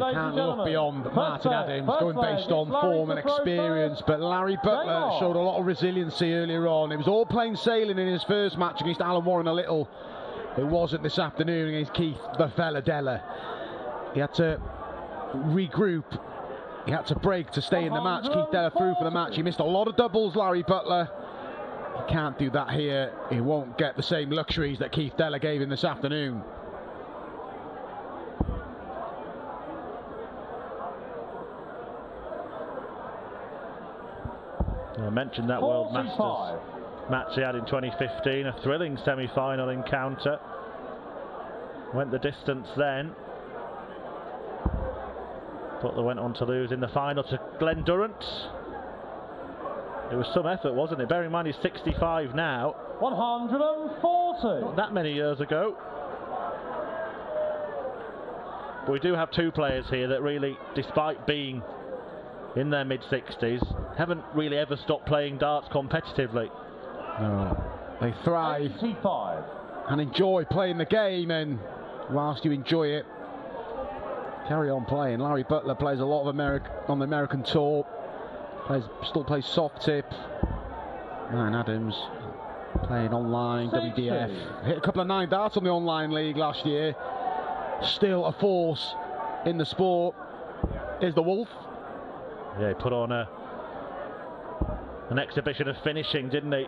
You can't look beyond Martin Adams, going based on form and experience, but Larry Butler showed a lot of resiliency earlier on. It was all plain sailing in his first match against Alan Warren a little. It wasn't this afternoon against Keith the Fella Della. He had to regroup. He had to break to stay in the match. Keith Della through for the match. He missed a lot of doubles, Larry Butler. He can't do that here. He won't get the same luxuries that Keith Della gave him this afternoon. I mentioned that World Masters match he had in 2015, a thrilling semi-final encounter. Went the distance then. Butler went on to lose in the final to Glenn Durrant. It was some effort, wasn't it? Bearing in mind he's 65 now. 140. Not that many years ago. But we do have two players here that really, despite being in their mid-60s, haven't really ever stopped playing darts competitively. No. They thrive 85. and enjoy playing the game, and whilst you enjoy it, carry on playing. Larry Butler plays a lot of on the American tour. Still plays soft tip. Martin Adams playing online, 60. WDF. Hit a couple of 9 darts on the online league last year. Still a force in the sport. Is the Wolf. Yeah, he put on an exhibition of finishing, didn't he?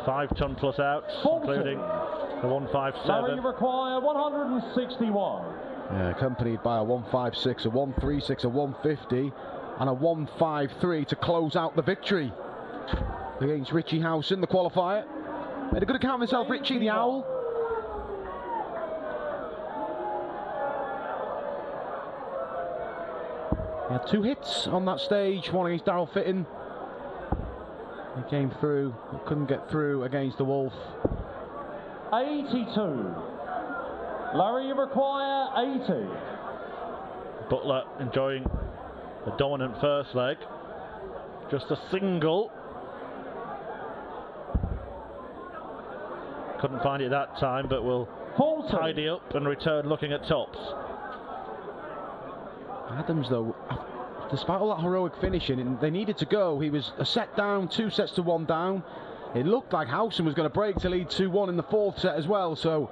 5-ton plus outs, 40. including the 157. Larry require 161. Yeah, accompanied by a 156, a 136, a 150, and a 153 to close out the victory against Richie House in the qualifier. Made a good account of himself, Richie the Owl. He had 2 hits on that stage, one against Darryl Fitton. He came through, but couldn't get through against the Wolf. 82. Larry, you require 80. Butler enjoying the dominant first leg. Just a single. Couldn't find it that time, but will 40. tidy up and return looking at tops. Adams, though, despite all that heroic finishing, they needed to go. He was a set down, 2 sets to 1 down. It looked like Howson was going to break to lead 2-1 in the 4th set as well, so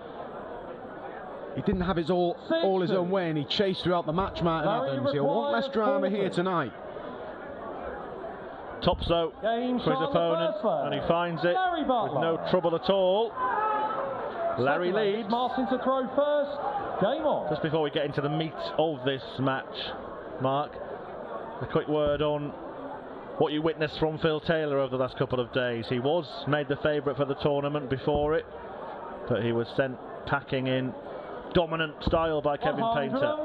he didn't have his all his own way, and he chased throughout the match, Martin Adams. He'll want less drama here tonight. Tops though for his opponent, and he finds it with no trouble at all. Larry leads. Martin to throw first. Game on. Just before we get into the meat of this match, Mark, a quick word on what you witnessed from Phil Taylor over the last couple of days. He was made the favourite for the tournament before it, but he was sent packing in dominant style by Kevin Painter.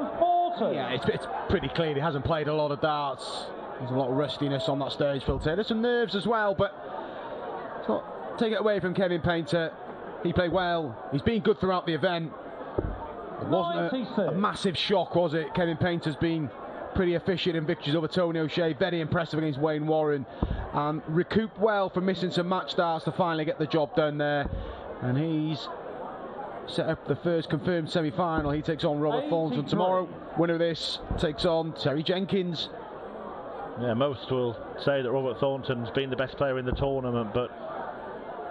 Yeah, it's pretty clear he hasn't played a lot of darts. There's a lot of rustiness on that stage, Phil Taylor. Some nerves as well, but let's not take it away from Kevin Painter. He played well. He's been good throughout the event. It wasn't a massive shock, was it? Kevin Painter's been pretty efficient in victories over Tony O'Shea. Very impressive against Wayne Warren. And recouped well from missing some match starts to finally get the job done there. And he's set up the first confirmed semi-final. He takes on Robert Thornton tomorrow. Winner of this takes on Terry Jenkins. Yeah, most will say that Robert Thornton's been the best player in the tournament, but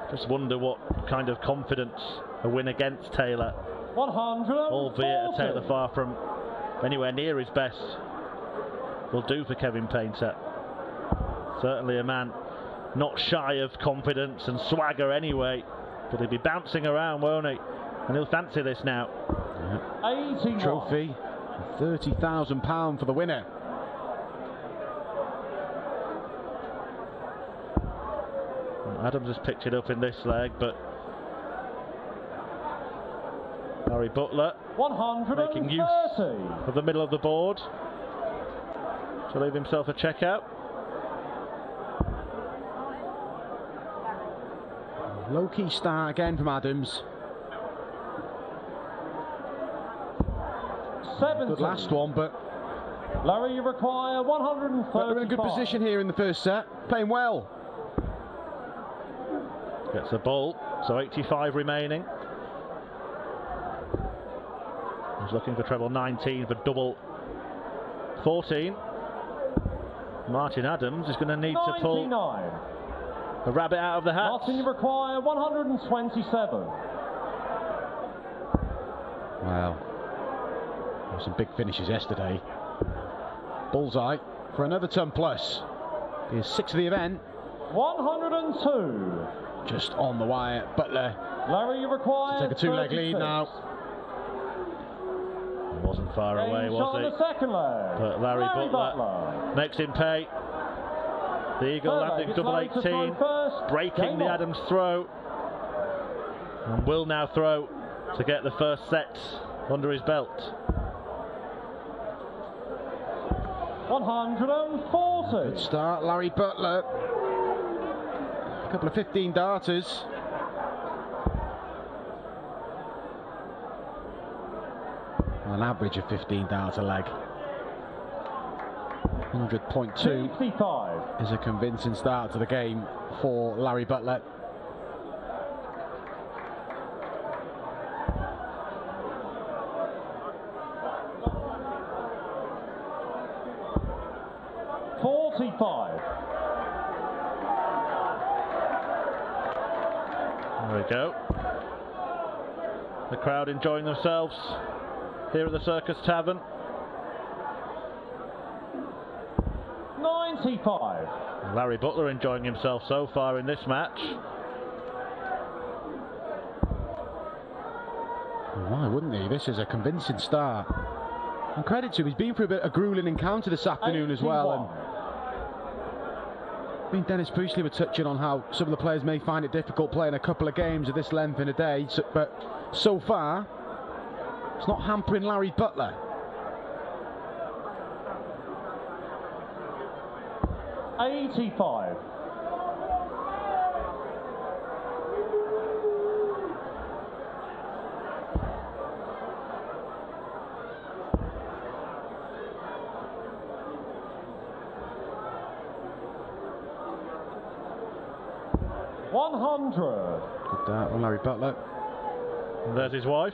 just wonder what kind of confidence a win against Taylor, 140. albeit a Taylor far from anywhere near his best, will do for Kevin Painter. Certainly a man not shy of confidence and swagger anyway, but he'll be bouncing around, won't he? And he'll fancy this now. Yeah. 81. Trophy, £30,000 for the winner. Adams has picked it up in this leg, but Larry Butler making use of the middle of the board to leave himself a checkout. Low-key start again from Adams. 70. Good last one, but Larry, you require 135. they're in a good position here in the first set, playing well. Gets the ball, so 85 remaining. He's looking for treble 19 for double 14. Martin Adams is going to need 99. to pull a rabbit out of the hat. Martin, you require 127. Well, there were some big finishes yesterday. Bullseye for another ton plus. His sixth of the event. 102. Just on the wire. Butler Larry, you require to take a two-leg lead 36. now. He wasn't far away, Game was shot on he? the second leg. But Larry Butler makes him pay. The Eagle Third landing leg, double it's Larry to 18, throw first. breaking Game the on. Adams throw. And will now throw to get the first set under his belt. 140. Good start, Larry Butler. A couple of 15 darters. An average of 15 darts a leg. 100.2 55. is a convincing start to the game for Larry Butler. There we go. The crowd enjoying themselves here at the Circus Tavern. 95. Larry Butler enjoying himself so far in this match. Why wouldn't he? This is a convincing start. And credit to him, he's been through a bit of a grueling encounter this afternoon as well. And I mean, Dennis Priestley were touching on how some of the players may find it difficult playing a couple of games of this length in a day, but so far, it's not hampering Larry Butler. $85. $100. Good dart from Larry Butler. And there's his wife,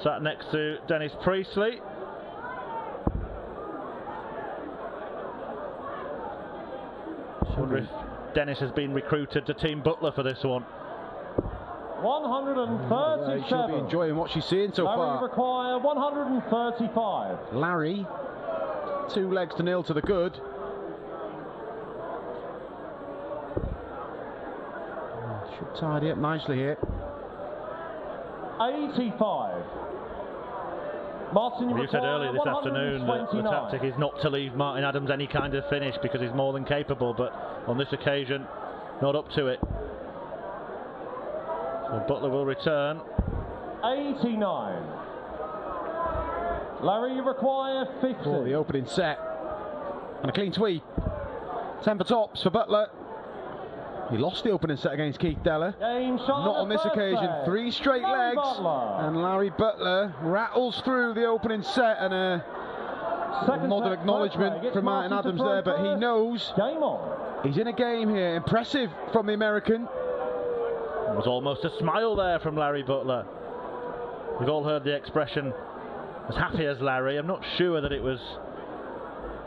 sat next to Dennis Priestley. I wonder if Dennis has been recruited to Team Butler for this one. 137. She'll be enjoying what she's seeing so Larry far. require 135. Larry, 2-0 to the good. Should tidy up nicely here. 85. Martin, You said earlier this afternoon that the 129. tactic is not to leave Martin Adams any kind of finish because he's more than capable, but on this occasion, not up to it. So Butler will return. 89. Larry, you require 50. For the opening set. And a clean sweep. 10 for tops for Butler. He lost the opening set against Keith Deller. Game shot Not on this occasion. set. 3 straight Larry legs. Butler. And Larry Butler rattles through the opening set, and a Second nod of set, acknowledgement first leg. It's from Martin to Adams throw there, but he first. knows Game on. he's in a game here. Impressive from the American. There was almost a smile there from Larry Butler. We've all heard the expression, as happy as Larry. I'm not sure that it was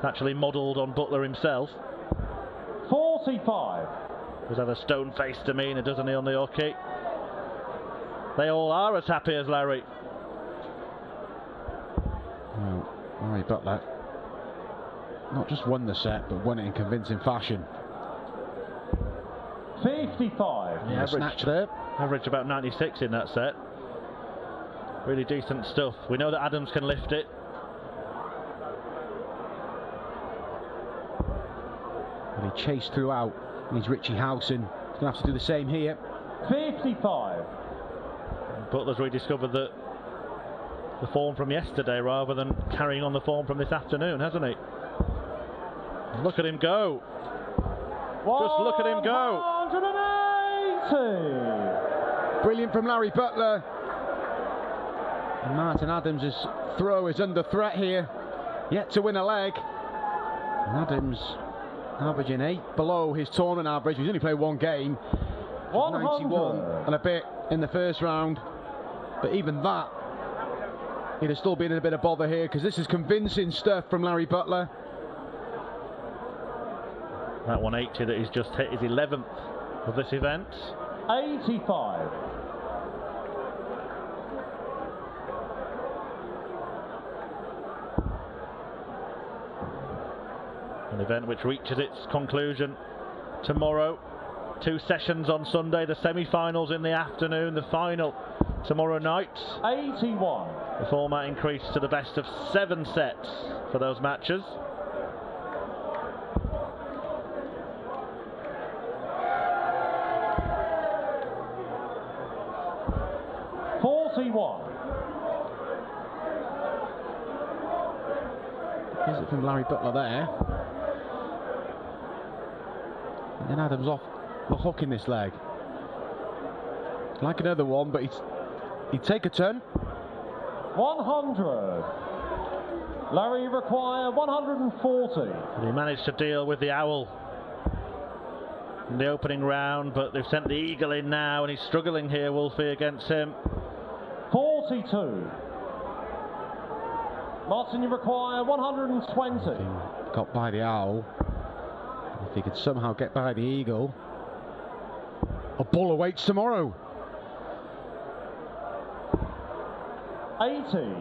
actually modelled on Butler himself. 45. Does have a stone-faced demeanour, doesn't he, on the hockey? They all are as happy as Larry. Well, Larry Butler not just won the set, but won it in convincing fashion. 55. Yeah, snatch there. Averaged about 96 in that set. Really decent stuff. We know that Adams can lift it. And he chased throughout. He's Richie Howson. He's going to have to do the same here. 55. Butler's rediscovered the form from yesterday rather than carrying on the form from this afternoon, hasn't he? Look at him go. Just look at him go. 180. Brilliant from Larry Butler. And Martin Adams' throw is under threat here. Yet to win a leg. And Adams averaging 8 below his tournament average. He's only played 1 game. 91 and a bit in the first round. But even that he'd have still been in a bit of bother here, because this is convincing stuff from Larry Butler. That 180 that he's just hit is 11th of this event. 85. An event which reaches its conclusion tomorrow. 2 sessions on Sunday, the semi-finals in the afternoon, the final tomorrow night. 81. The format increased to the best of 7 sets for those matches. Is it from Larry Butler there? And then Adams off the hook in this leg. Like another one, but he'd take a turn. 100. Larry require 140. And he managed to deal with the owl in the opening round, but they've sent the eagle in now, and he's struggling here, Wolfie, against him. 42. Martin, you require 120. Got by the owl. If he could somehow get by the eagle, a bull awaits tomorrow. 80.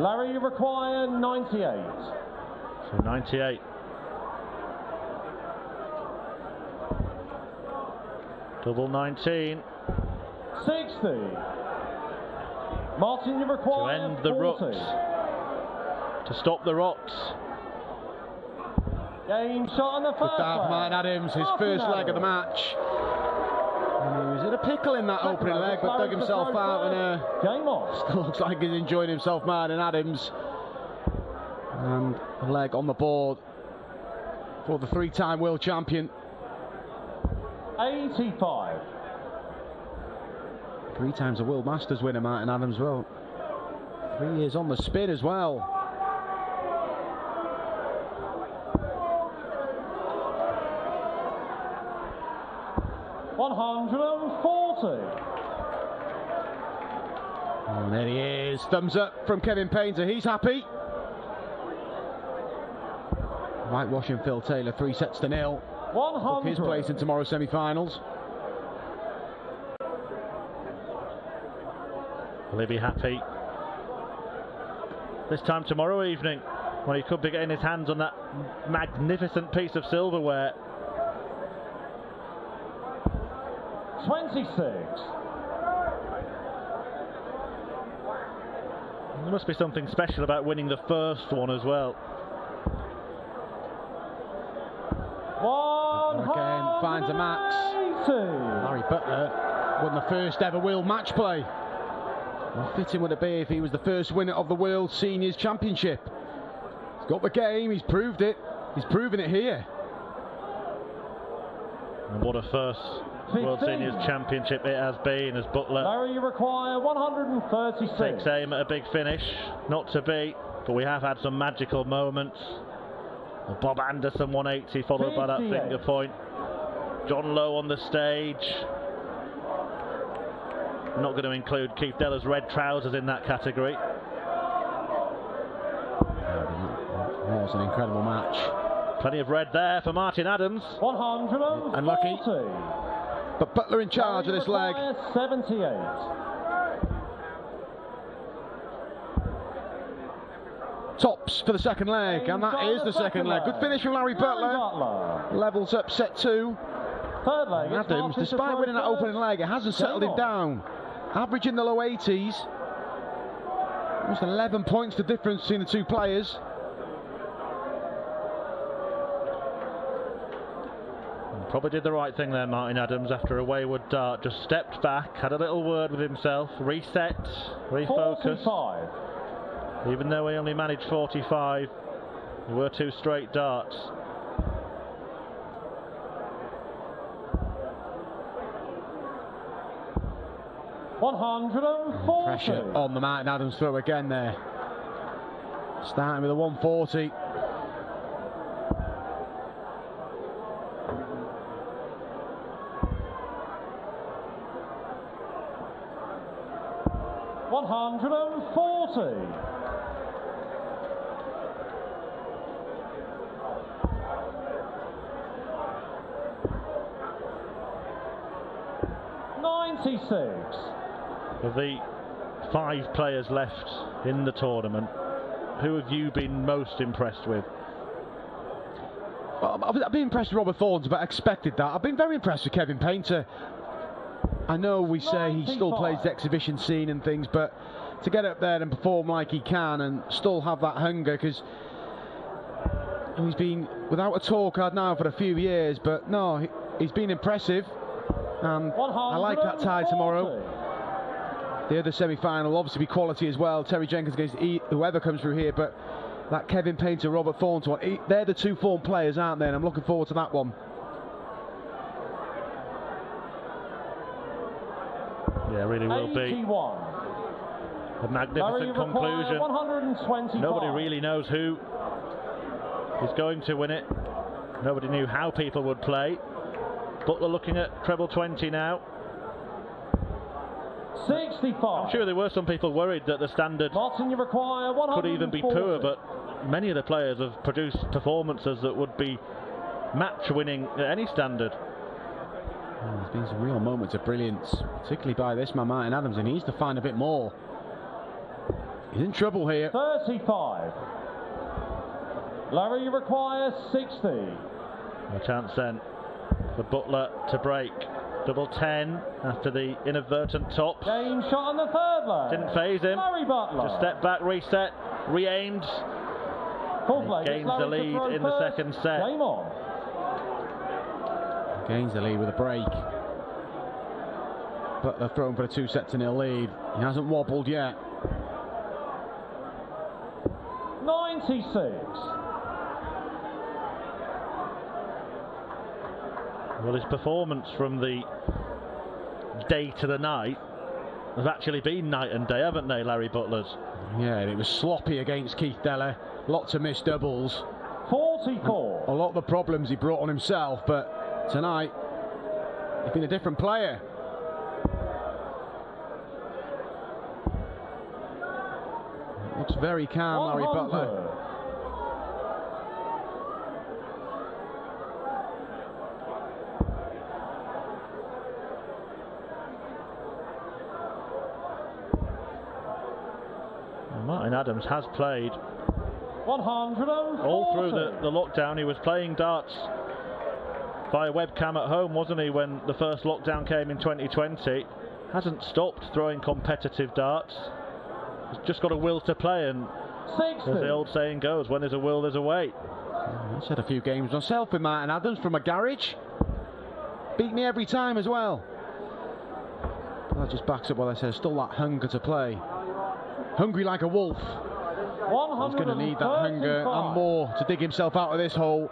Larry, you require 98. So 98. Double 19. 60. Martin, you require to end the 40. rocks. To stop the rocks. Game shot on the first leg. Martin Adams, his first leg of the match. And he was in a pickle in that opening leg, but dug himself out, and game on. Still looks like he's enjoying himself, Martin Adams. And a leg on the board for the 3-time world champion. 85. 3 times a World Masters winner, Martin Adams. Well, 3 years on the spin as well. And there he is. Thumbs up from Kevin Painter. He's happy. Whitewashing Phil Taylor 3 sets to 0. 100. Took his place in tomorrow's semi-finals. Will he be happy this time tomorrow evening, when he could be getting his hands on that magnificent piece of silverware? 26. There must be something special about winning the first one as well. Again, finds a max. Larry Butler won the first ever world match play. How fitting would it be if he was the first winner of the World Seniors Championship? He's got the game, he's proved it. He's proven it here. And what a first World Seniors Championship it has been, as Butler Larry, you require 136. takes aim at a big finish. Not to be, but we have had some magical moments. Bob Anderson 180 followed by that finger point. John Lowe on the stage. I'm not going to include Keith Deller's red trousers in that category. It was an incredible match. Plenty of red there for Martin Adams. 140. Unlucky. But Butler in charge of this leg. 78. Tops for the second leg, and that is the second leg. Good finish from Larry Butler. Levels up set 2. Third leg. Adams, despite winning that opening leg, it hasn't settled him down. Average in the low 80s. Almost 11 points the difference between the 2 players. Probably did the right thing there, Martin Adams, after a wayward dart. Just stepped back, had a little word with himself, reset, refocused. 45. Even though he only managed 45, there were 2 straight darts. Pressure on the Martin Adams throw again there. Starting with a 140. 140. Of the 5 players left in the tournament, who have you been most impressed with? Well, I've been impressed with Robert Thornton, but I expected that. I've been very impressed with Kevin Painter. I know we say he still plays the exhibition scene and things, but to get up there and perform like he can and still have that hunger, because he's been without a tour card now for a few years, but no, he's been impressive. And I like that tie tomorrow. The other semi-final will obviously be quality as well. Terry Jenkins against whoever comes through here, but that Kevin Painter, Robert Thornton one, they're the 2 form players, aren't they? And I'm looking forward to that one. Yeah, really will be a magnificent conclusion. Nobody really knows who is going to win it. Nobody knew how people would play. Butler looking at treble 20 now. 65. I'm sure there were some people worried that the standard could even be poor, but many of the players have produced performances that would be match-winning at any standard. There's been some real moments of brilliance, particularly by this man, Martin Adams, and he needs to find a bit more. He's in trouble here. 35. Larry, you require 60. No chance then for Butler to break. Double 10 after the inadvertent tops. Game shot on the 3rd leg. Didn't phase him. Larry Butler. Just step back, reset, re-aimed. Gains the lead in the 2nd set. Game on. Gains the lead with a break. Butler thrown for a 2-0 lead. He hasn't wobbled yet. 96. Well, his performance from the day to the night have actually been night and day, haven't they, Larry Butler's? Yeah, and it was sloppy against Keith Deller. Lots of missed doubles. 44. A lot of the problems he brought on himself, but tonight he's been a different player. Looks very calm, Larry Butler. Martin Adams has played 140. all through the lockdown. He was playing darts via webcam at home, wasn't he, when the first lockdown came in 2020. Hasn't stopped throwing competitive darts. He's just got a will to play, and 60. as the old saying goes, when there's a will, there's a way. I've had a few games myself with Martin Adams from a garage. Beat me every time as well. That just backs up what I said. Still that hunger to play. Hungry like a wolf. He's going to need that hunger and more to dig himself out of this hole.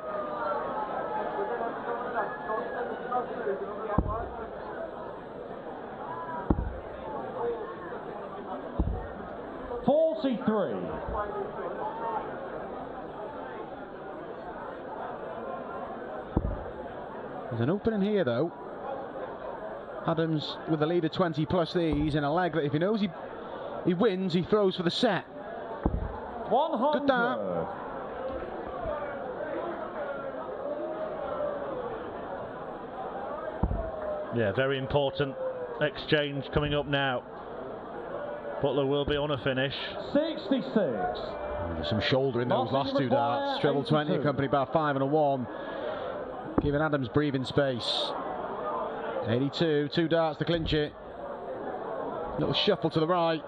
There's an opening here though. Adams with the lead of 20 plus these in a leg that if he knows he wins, he throws for the set. 100. Good dart. Yeah, very important exchange coming up now. Butler will be on a finish. 66. There's some shoulder in those last two darts. Treble 20 accompanied by a 5 and a 1. Giving Adams breathing space. 82, 2 darts to clinch it. Little shuffle to the right.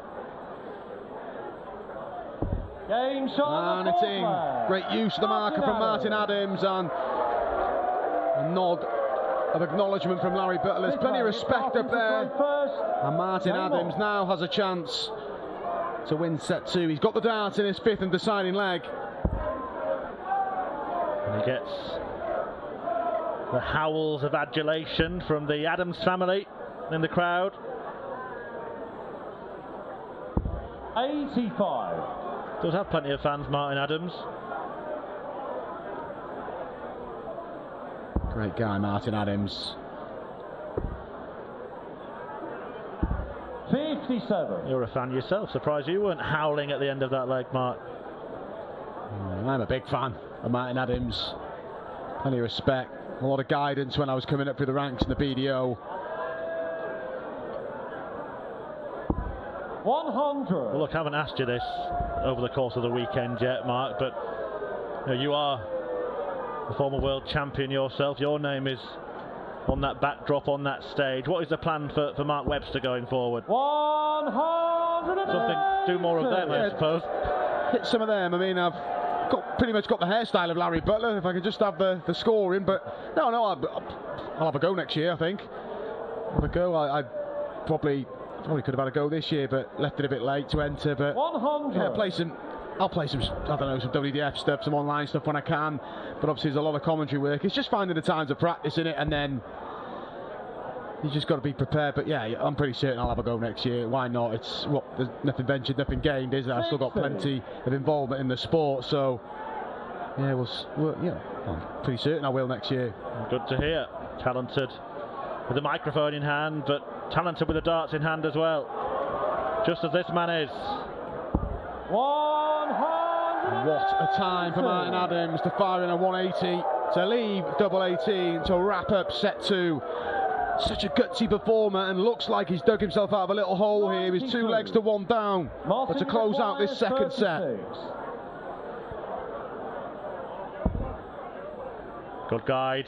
Game shot. And it's in. Great use of the marker from Martin Adams, and a nod of acknowledgement from Larry Butler. There's plenty of respect up there. And Martin Adams now has a chance to win set 2. He's got the dart in his 5th and deciding leg. And he gets the howls of adulation from the Adams family in the crowd. 85. Does have plenty of fans, Martin Adams. Great guy, Martin Adams. 55. 87. You're a fan yourself. Surprised you weren't howling at the end of that leg, Mark. I'm a big fan of Martin Adams. Plenty of respect. A lot of guidance when I was coming up through the ranks in the BDO. 100. Well, look, I haven't asked you this over the course of the weekend yet, Mark, but you are a former world champion yourself. Your name is on that backdrop, on that stage. What is the plan for Mark Webster going forward? 100. Something, do more of them, I suppose. Hit some of them. I mean, I've pretty much got the hairstyle of Larry Butler, if I could just have the scoring. But no, I'll have a go next year, I think. Have a go. I probably could have had a go this year, but left it a bit late to enter. But 100. yeah, I'll play some, I don't know, some WDF stuff, some online stuff when I can. But obviously there's a lot of commentary work. It's just finding the times of practice in it, and then you just got to be prepared. But yeah, I'm pretty certain I'll have a go next year. Why not? There's nothing ventured, nothing gained, is there? I've still got plenty of involvement in the sport, so yeah, I'm pretty certain I will next year. Good to hear. Talented with a microphone in hand, but talented with the darts in hand as well. Just as this man is. 100. What a time for Martin Adams to fire in a 180, to leave double 18, to wrap up set 2. Such a gutsy performer, and looks like he's dug himself out of a little hole here. With 2 legs to 1 down. But to close out this second set. Good guide.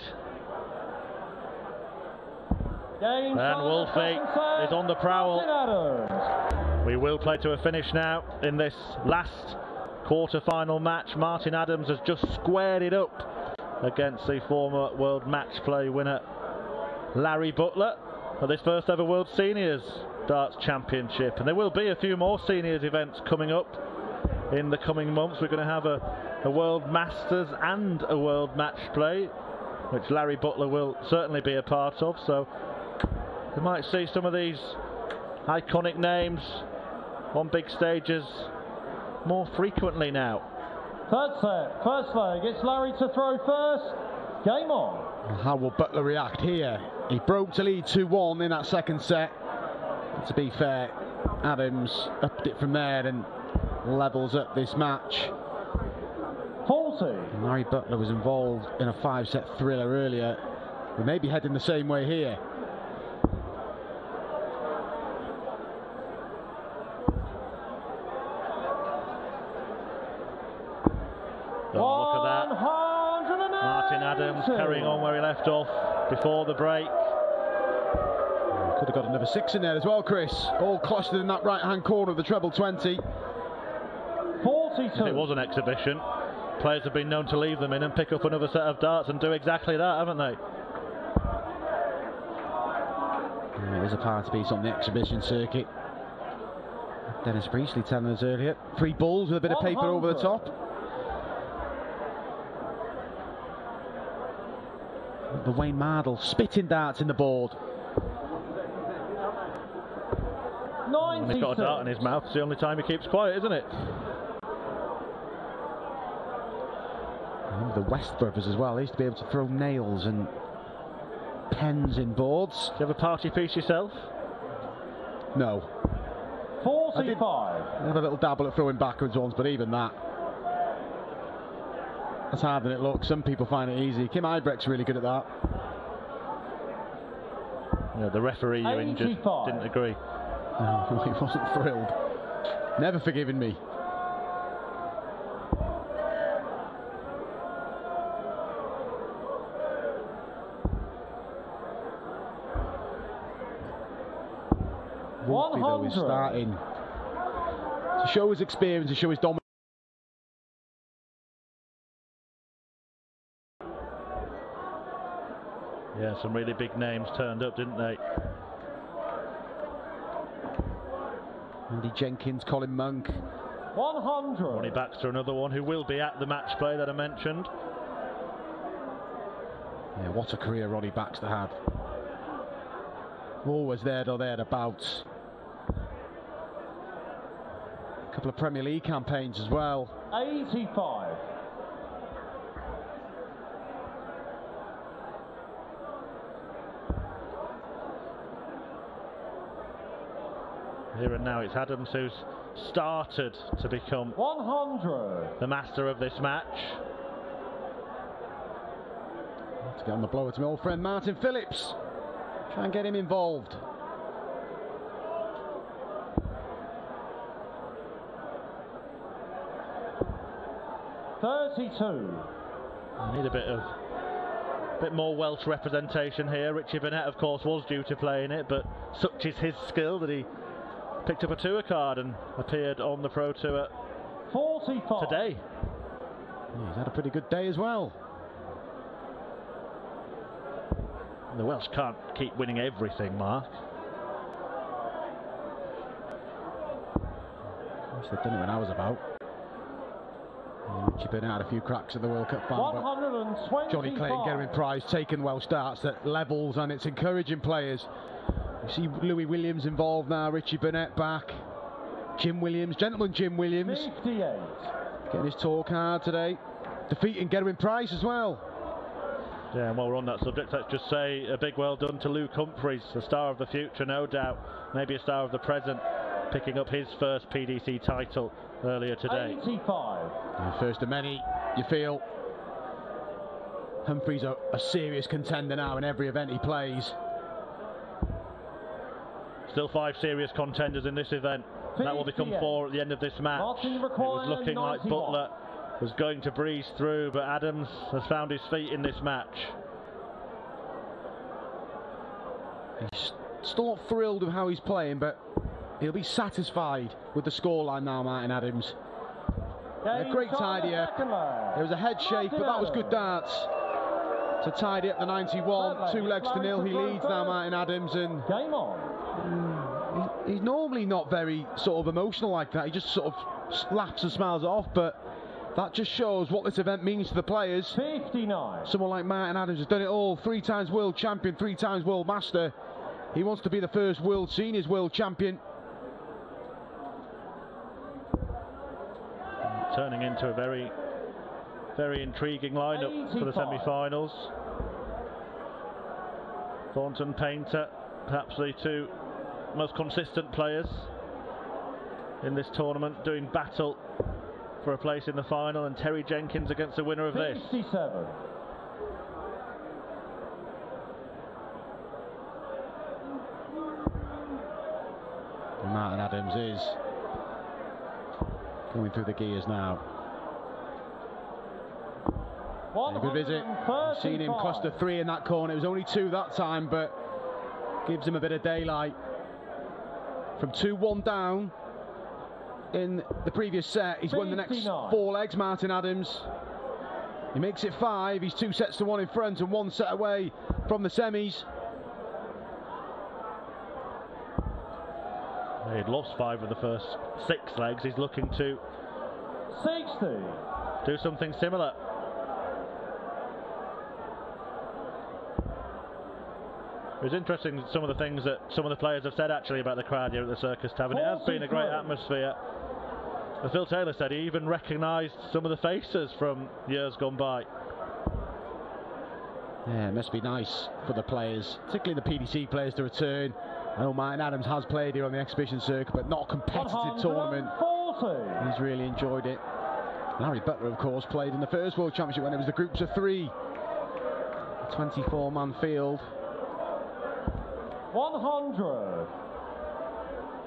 And Wolfie is on the prowl. We will play to a finish now in this last quarter-final match. Martin Adams has just squared it up against the former World Match Play winner Larry Butler at this first ever World Seniors Darts Championship. And there will be a few more Seniors events coming up in the coming months. We're going to have a World Masters and a World Match Play, which Larry Butler will certainly be a part of. So we might see some of these iconic names on big stages more frequently now. Third set, first leg. It's Larry to throw first. Game on. How will Butler react here? He broke to lead 2-1 in that second set. To be fair, Adams upped it from there and levels up this match. 40. Larry Butler was involved in a 5-set thriller earlier. We may be heading the same way here. Oh, look at that. Martin Adams carrying on where he left off before the break. Could have got another 6 in there as well, Chris. All clustered in that right-hand corner of the treble 20. 42. If it was an exhibition, players have been known to leave them in and pick up another set of darts and do exactly that, haven't they? Yeah, there's a party piece on the exhibition circuit. Dennis Priestley telling us earlier. 3 balls with a bit of paper over the top. The Wayne Mardle spitting darts in the board. When he's got a dart in his mouth, it's the only time he keeps quiet, isn't it? The West brothers as well. They used to be able to throw nails and pens in boards. Do you have a party piece yourself? No. 45. I had a little dabble at throwing backwards ones, but even that, that's harder than it looks. Some people find it easy. Kim Ibrecht's really good at that. Yeah, the referee you injured didn't agree. No, he wasn't thrilled. Never forgiven me. Wolfie, though, is starting to show his experience, to show his dominance. Yeah, some really big names turned up, didn't they? Andy Jenkins, Colin Monk. 100. Ronnie Baxter, another one who will be at the match play that I mentioned. Yeah, what a career Ronnie Baxter had. Always there or thereabouts. A couple of Premier League campaigns as well. 85. Here and now it's Adams who's started to become 100. the master of this match. To get on the blower to my old friend Martin Phillips. Try and get him involved. I need a bit more Welsh representation here. Richie Burnett, of course, was due to play in it, but such is his skill that he picked up a tour card and appeared on the Pro Tour 45 today. Yeah, he's had a pretty good day as well. The Welsh can't keep winning everything, Mark. I wish they'd done it when I was about. Richie Burnett had a few cracks at the World Cup final, but Johnny Clayton Gerwyn Price taking Welsh starts at levels, and it's encouraging players. You see Louis Williams involved now, Richie Burnett back, Jim Williams, gentleman Jim Williams, 58. getting his tour card today, defeating Gerwyn Price as well. Yeah, and while we're on that subject, let's just say a big well done to Luke Humphries, the star of the future, no doubt, maybe a star of the present, picking up his first PDC title earlier today. 85. First of many, you feel. Humphries a serious contender now in every event he plays. Still 5 serious contenders in this event. That will become 4 at the end of this match. It was looking like Butler was going to breeze through, but Adams has found his feet in this match. He's still not thrilled with how he's playing, but he'll be satisfied with the scoreline now, Martin Adams. A great tidy up. There was a head shake, but that was good darts to tidy up the 91. 2 legs to 0. He leads now, Martin Adams, and Game on. he's normally not very sort of emotional like that. He just sort of laughs and smiles it off, but that just shows what this event means to the players. 59. Someone like Martin Adams has done it all. 3 times world champion, 3 times world master. He wants to be the first world seniors world champion. Turning into a very, very intriguing lineup for the semi-finals. Thornton, Painter, perhaps the 2 most consistent players in this tournament, doing battle for a place in the final, and Terry Jenkins against the winner of 57. this. Martin Adams is going through the gears now. A good visit. I've seen him cluster 3 in that corner. It was only 2 that time, but gives him a bit of daylight. From 2-1 down in the previous set, he's won the next 4 legs, Martin Adams. He makes it 5. He's 2 sets to 1 in front and 1 set away from the semis. He'd lost 5 of the first 6 legs. He's looking to 60. do something similar. It was interesting, some of the things that some of the players have said actually about the crowd here at the Circus Tavern. It has been a great atmosphere. As Phil Taylor said, he even recognised some of the faces from years gone by. Yeah, it must be nice for the players, particularly the PDC players, to return. I know Martin Adams has played here on the exhibition circuit, but not a competitive tournament. He's really enjoyed it. Larry Butler, of course, played in the first World Championship when it was the groups of 3. A 24-man field. 100.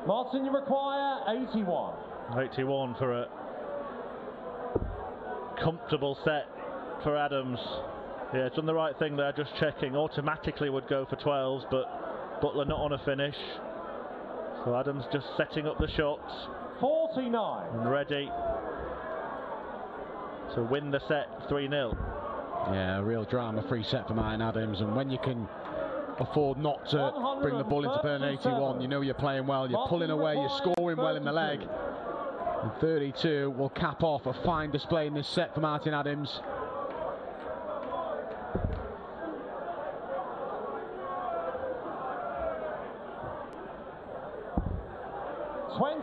Martin, you require 81. 81 for a comfortable set for Adams. Yeah, it's done the right thing there, just checking. Automatically would go for 12s, but Butler not on a finish. So Adams just setting up the shots. 49. And ready to win the set 3-0. Yeah, a real drama-free set for Martin Adams, and when you can afford not to bring the ball into burn 81, you know you're playing well, you're pulling away, you're scoring well in the leg. And 32 will cap off a fine display in this set for Martin Adams.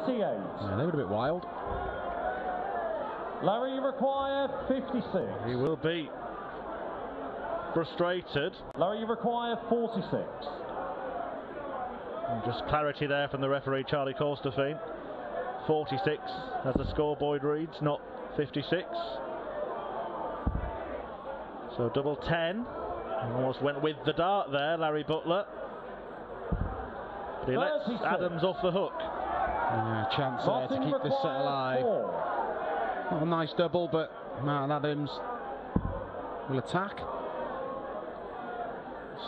Yeah, they were a bit wild. Larry, you require 56. He will be frustrated. Larry, you require 46. And just clarity there from the referee, Charlie Corstefine. 46 as the scoreboard reads, not 56. So double 10. Almost went with the dart there, Larry Butler. But he lets Adams off the hook. Yeah, chance there to keep this set alive. Not a nice double, but Martin Adams will attack.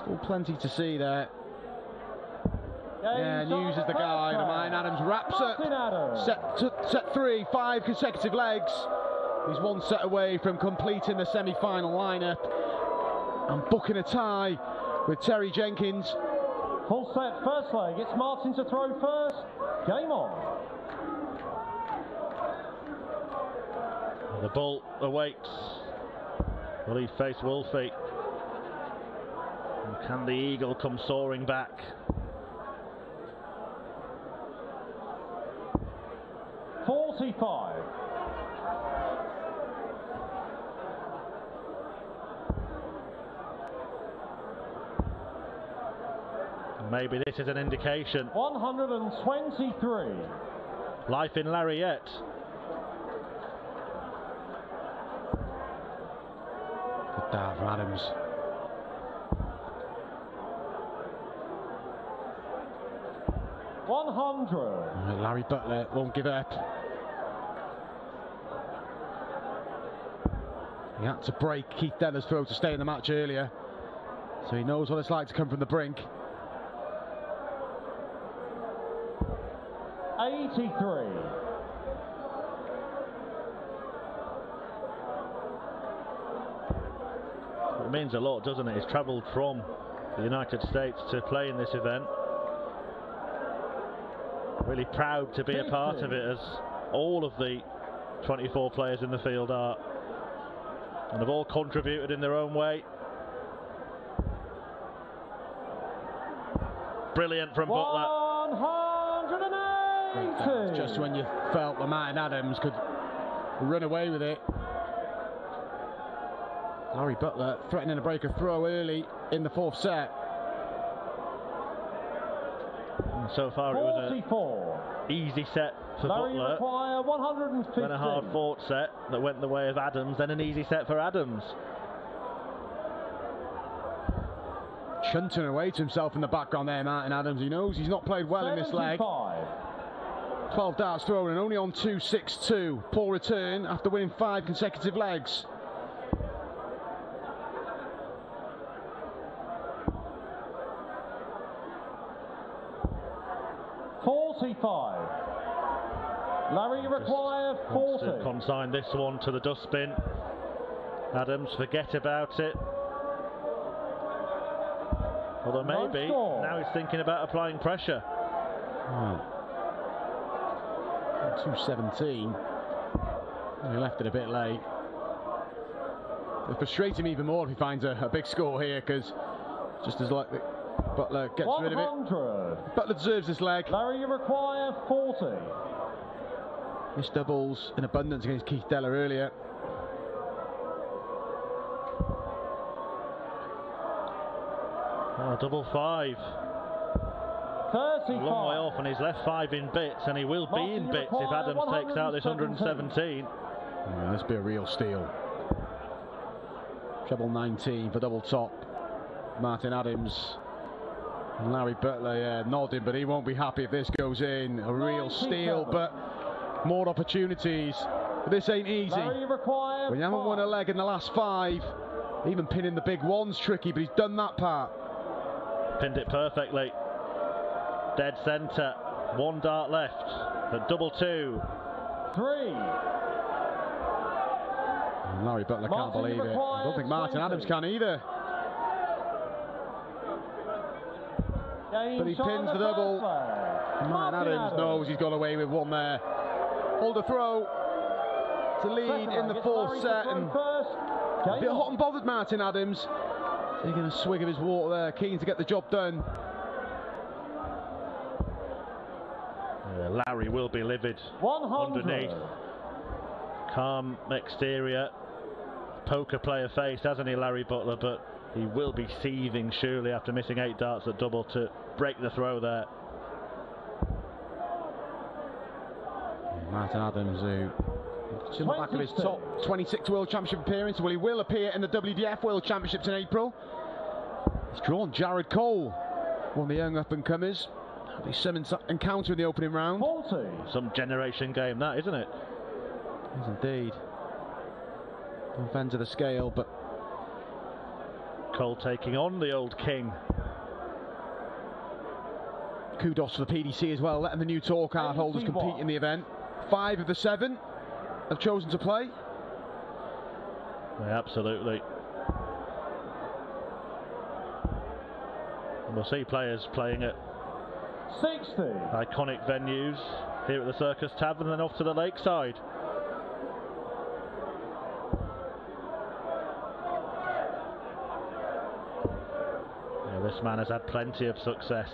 Still plenty to see there. Yeah, and uses the guide. And Martin Adams wraps up. Set 3, 5 consecutive legs. He's one set away from completing the semi-final lineup and booking a tie with Terry Jenkins. Full set, first leg. It's Martin to throw first. Game on. The bull awaits. Will he face Wolfie? And can the eagle come soaring back? .45. Maybe this is an indication. 123. Life in Lariat. Good dart from Adams. Larry Butler won't give up. He had to break Keith Deller's throw to stay in the match earlier, so he knows what it's like to come from the brink. 83. It means a lot, doesn't it? He's travelled from the United States to play in this event. Really proud to be a part of it, as all of the 24 players in the field are, and have all contributed in their own way. Brilliant from Butler. 180. Just when you felt that Martin Adams could run away with it. Larry Butler threatening to break a throw early in the fourth set. And so far it was an easy set for Butler, then a hard fought set that went the way of Adams, then an easy set for Adams. Shunting away to himself in the background there, Martin Adams. He knows he's not played well in this leg. 12 darts thrown and only on 2-6-2. Poor return after winning 5 consecutive legs. Larry requires 40. To consign this one to the dustbin. Adams, forget about it. Although maybe now he's thinking about applying pressure. 217. He left it a bit late. It'll frustrate him even more if he finds a big score here, because just as likely Butler gets 100. rid of it. Butler deserves this leg. Larry requires 40. Missed doubles in abundance against Keith Deller earlier. Oh, double 5. 35. A long way off, and he's left 5 in bits, and he will be in bits if Adams takes out this 117. Yeah, this be a real steal. Treble 19 for double top. Martin Adams. And Larry Butler nodding, but he won't be happy if this goes in. A real steal, but more opportunities. But this ain't easy. When you haven't won a leg in the last 5, even pinning the big one's tricky, but he's done that part. Pinned it perfectly. Dead centre. 1 dart left. At double 2. 3. And Larry Butler can't believe it. I don't think Martin Adams can either. But he pins the double. Martin Adams knows he's got away with one there. Hold a throw to lead in the fourth set, and a bit hot and bothered Martin Adams. Taking a swig of his water there, keen to get the job done. Larry will be livid 100. underneath. Calm exterior, poker player face, hasn't he, Larry Butler? But he will be seething surely after missing 8 darts at double to break the throw there. Martin Adams, who in the back of his top 26 World Championship appearance. Well, he will appear in the WDF World Championships in April. He's drawn Jared Cole, one of the young up-and-comers. There'll be some encounter in the opening round. 40. Some generation game, that, isn't it? It is indeed. Both ends of the scale, but Cole taking on the old king. kudos to the PDC as well, letting the new tour card holders compete in the event. 5 of the 7 have chosen to play. Yeah, absolutely. And we'll see players playing at 60. iconic venues here at the Circus Tavern and then off to the lakeside. Yeah, this man has had plenty of success.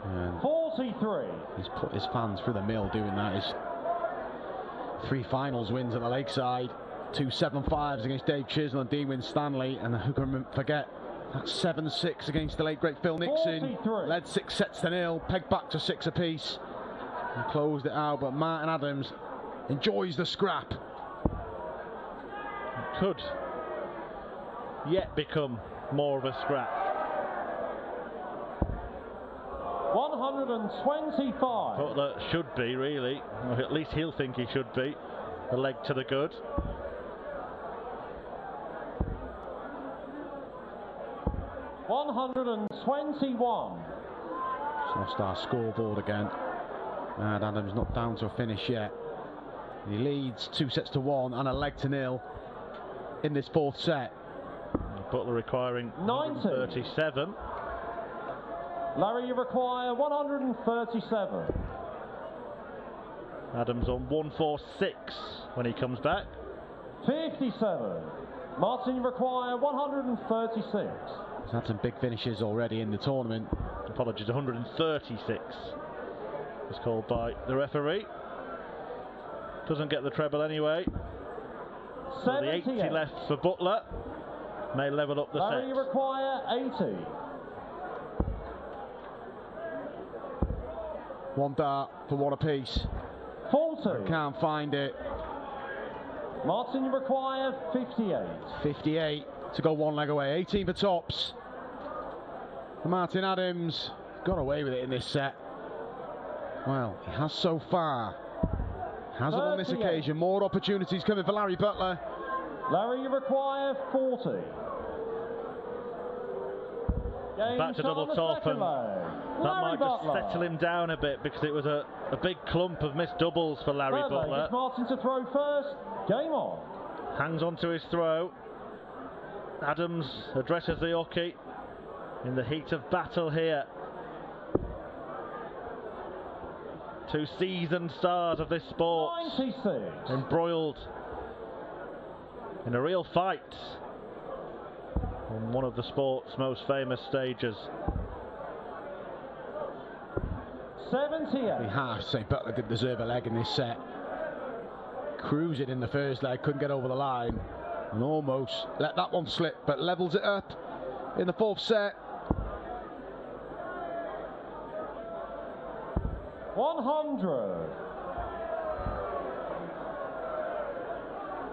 And 43. he's put his fans through the mill doing that. His 3 finals wins at the lakeside, 2 7-5s against Dave Chisnell and Dean Winstanley, and who can forget that 7-6 against the late great Phil Nixon. 43. Led 6 sets to 0, pegged back to 6 apiece, and closed it out. But Martin Adams enjoys the scrap. Could yet become more of a scrap. 125. Butler should be, really, or at least he'll think he should be, a leg to the good. $121. Lost our scoreboard again. And Adams not down to a finish yet. He leads 2 sets to 1 and a leg to 0 in this 4th set. Butler requiring 37. Larry, you require 137. Adams on 146 when he comes back. 57. Martin, you require 136. He's had some big finishes already in the tournament. Apologies, 136 was called by the referee. Doesn't get the treble anyway. So the 80 left for Butler. May level up the Larry, set. you require 80. 1 dart for 1 apiece. 40. Can't find it. Martin, you require 58. 58 to go 1 leg away. 18 for tops. Martin Adams got away with it in this set. Well, he has so far. Hasn't on this occasion. More opportunities coming for Larry Butler. Larry, you require 40. Back to double top, and that might just settle him down a bit, because it was a big clump of missed doubles for Larry Butler. Martin to throw first. Game on. Hangs on to his throw. Adams addresses the hockey in the heat of battle here. 2 seasoned stars of this sport 96. embroiled in a real fight on one of the sport's most famous stages. 78. We have to say Butler did deserve a leg in this set. Cruising in the first leg, couldn't get over the line, and almost let that one slip, but levels it up in the 4th set. 100.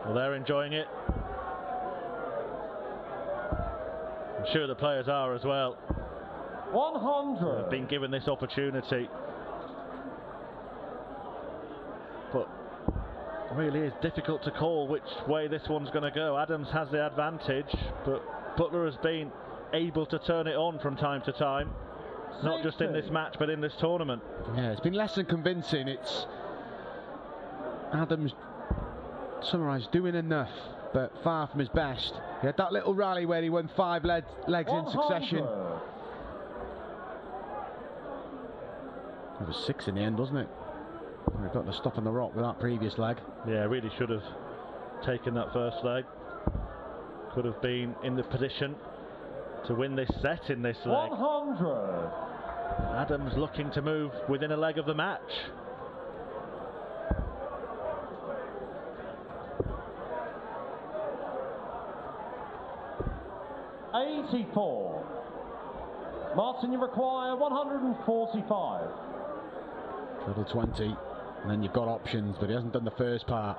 Well, they're enjoying it. I'm sure the players are as well. 100. They've been given this opportunity. But it really is difficult to call which way this one's going to go. Adams has the advantage, but Butler has been able to turn it on from time to time. Not just in this match, but in this tournament. Yeah, it's been less than convincing. It's Adams, summarised, doing enough, but far from his best. He had that little rally where he won 5 legs in succession. It was 6 in the end, wasn't it? We got the stop on the rock with that previous leg. Yeah, really should have taken that first leg. Could have been in the position to win this set in this leg. 100. Adams looking to move within a leg of the match. $84. Martin, you require 145. Treble 20, and then you've got options, but he hasn't done the first part.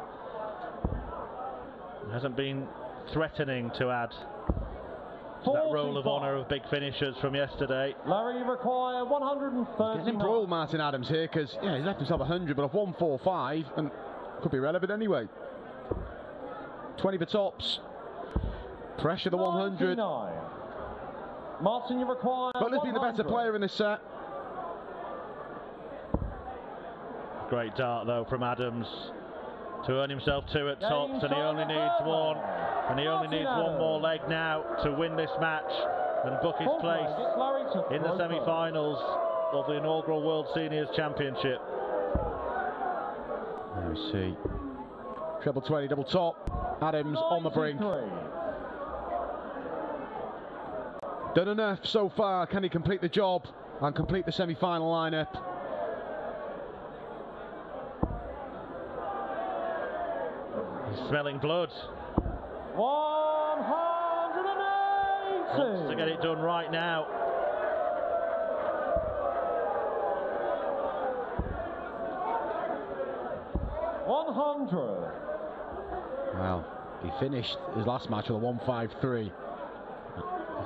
Hasn't been threatening to add to that roll of honour of big finishers from yesterday. Larry, you require 130. Getting embroiled, Martin Adams here, because he's left himself 100, but a 145, and could be relevant anyway. 20 for tops. Pressure the 100. 99. Martin, you require. Butler's been the better player in this set. Great dart though from Adams to earn himself 2 at tops, and he only needs 1. And he only needs 1 more leg now to win this match and book his place in the semi-finals of the inaugural World Seniors Championship. There we see. Treble 20, double top. Adams on the brink. Done enough so far. Can he complete the job and complete the semi-final lineup? He's smelling blood. 180. Wants to get it done right now. Well, he finished his last match with a 153. He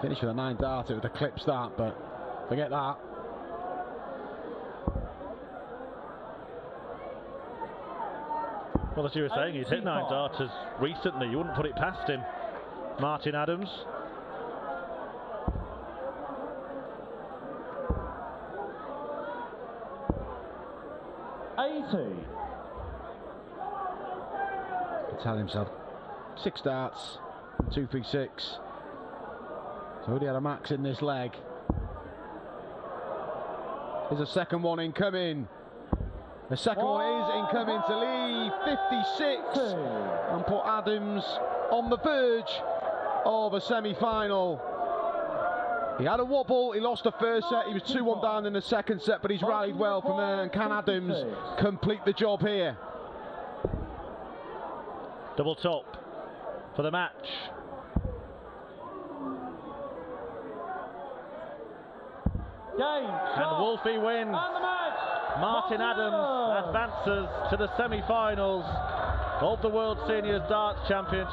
finished with a 9 dart. It would eclipse that, but forget that. Well, as you were saying, he's hit 9 darters recently. You wouldn't put it past him, Martin Adams. Tell himself 6 darts, 236. So already had a max in this leg. There's a second one incoming. The second one is incoming to leave 56 and put Adams on the verge of a semi-final. He had a wobble, he lost the first set, he was 2-1 down in the second set, but he's rallied well from there, and can Adams complete the job here? Double top for the match. And Wolfie wins. Martin Adams advances to the semi-finals of the World Seniors Darts Championship.